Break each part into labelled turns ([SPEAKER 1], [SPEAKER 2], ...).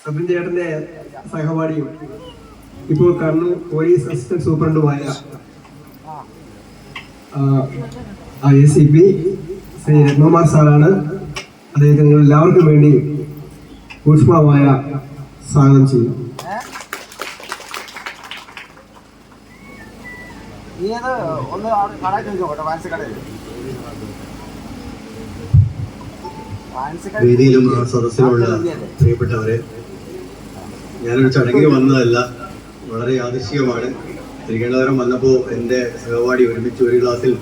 [SPEAKER 1] സബിൻ ചേട്ടന്റെ സഹപാഠിയും ഇപ്പോൾ കണ്ണൂർ പോലീസ് അസിസ്റ്റന്റ് സൂപ്രണ്ടുമായ ACP ശ്രീ രത്നകുമാർ സാറാണ്. അദ്ദേഹത്തെ നിങ്ങൾ എല്ലാവർക്കും വേണ്ടി ഊഷ്മളമായ സ്വാഗതം ചെയ്യും.
[SPEAKER 2] വേദിയിലും സദസ്സിലുള്ള പ്രിയപ്പെട്ടവരെ, ഞാനൊരു ചടങ്ങിന് വന്നതല്ല, വളരെ യാദൃശ്ചികമാണ്. ശ്രീകണ്ഠപുരം വന്നപ്പോൾ എൻ്റെ സഹപാഠി ഒരുമിച്ച് ഒരു ക്ലാസ്സിൽ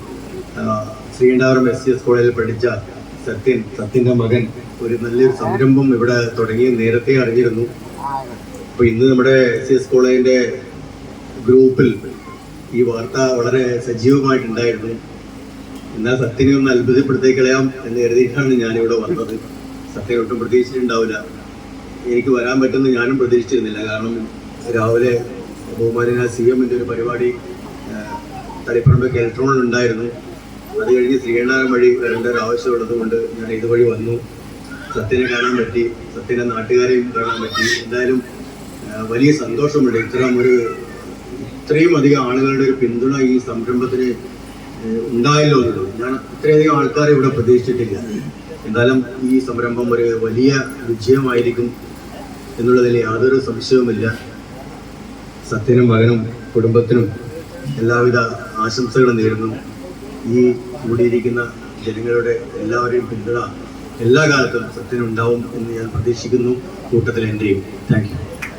[SPEAKER 2] ശ്രീകണ്ഠപുരം SCS കോളേജിൽ പഠിച്ച സത്യൻ്റെ മകൻ ഒരു നല്ലൊരു സംരംഭം ഇവിടെ തുടങ്ങി നേരത്തെ അറിഞ്ഞിരുന്നു. അപ്പോൾ ഇന്ന് നമ്മുടെ SCS കോളേജിൻ്റെ ഗ്രൂപ്പിൽ ഈ വാർത്ത വളരെ സജീവമായിട്ടുണ്ടായിരുന്നു. എന്നാൽ സത്യനെ ഒന്ന് അത്ഭുതപ്പെടുത്തി കളയാം എന്ന് കരുതിയിട്ടാണ് ഞാനിവിടെ വന്നത്. സത്യം ഒട്ടും പ്രതീക്ഷിച്ചിട്ടുണ്ടാവില്ല, എനിക്ക് വരാൻ പറ്റുമെന്ന് ഞാനും പ്രതീക്ഷിച്ചിരുന്നില്ല. കാരണം രാവിലെ ബഹുമാനായ CMൻ്റെ ഒരു പരിപാടി തളിപ്പറമ്പ് കെൽട്രോണിൽ ഉണ്ടായിരുന്നു. അത് കഴിഞ്ഞ് ശ്രീകണ്ഠപുരം വഴി വരേണ്ട ഒരു ആവശ്യമുള്ളത് കൊണ്ട് ഞാൻ ഇതുവഴി വന്നു. സത്യനെ കാണാൻ പറ്റി, സത്യൻ്റെ നാട്ടുകാരെയും കാണാൻ പറ്റി. എന്തായാലും വലിയ സന്തോഷമുണ്ട്. ഇത്രയും അധികം ആളുകളുടെ ഒരു പിന്തുണ ഈ സംരംഭത്തിന് ഉണ്ടായല്ലോ എന്നുള്ളത്. ഞാൻ ഇത്രയധികം ആൾക്കാരെ ഇവിടെ പ്രതീക്ഷിച്ചിട്ടില്ല. എന്തായാലും ഈ സംരംഭം ഒരു വലിയ വിജയമായിരിക്കും എന്നുള്ളതിൽ യാതൊരു സംശയവുമില്ല. സത്യനും മകനും കുടുംബത്തിനും എല്ലാവിധ ആശംസകളും നേരുന്നു. ഈ കൂടിയിരിക്കുന്ന ജനങ്ങളുടെ എല്ലാവരെയും പിന്തുണ എല്ലാ കാലത്തും സത്യനുണ്ടാവും എന്ന് ഞാൻ പ്രതീക്ഷിക്കുന്നു. കൂട്ടത്തിൽ എൻ്റെയും. Thank you.